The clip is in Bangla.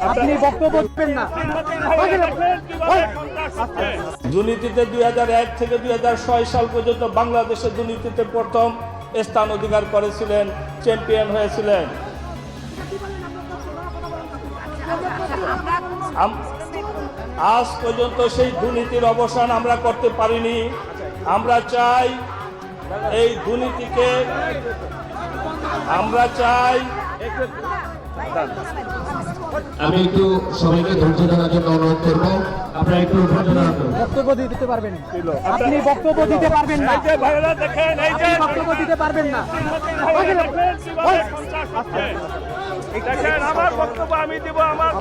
আপনি বক্তব্য দিবেন না। দুর্নীতিতে 2001 থেকে 2006 সাল পর্যন্ত বাংলাদেশের দুর্নীতিতে প্রথম স্থান অধিকার করেছিলেন, চ্যাম্পিয়ন হয়েছিলেন। আজ পর্যন্ত সেই দুর্নীতির অবসান আমরা করতে পারিনি। আমরা চাই এই দুর্নীতিকে, আমরা চাই। আমি একটু সবাইকে ধৈর্য ধরার জন্য অনুরোধ করব, আপনারা একটু ধৈর্য ধরার জন্য। বক্তব্য দিতে পারবেন, আপনি বক্তব্য দিতে পারবেন না। আপনি বক্তব্য দিতে পারবেন না। দেখেন আমার বক্তব্য আমি দিব, আমার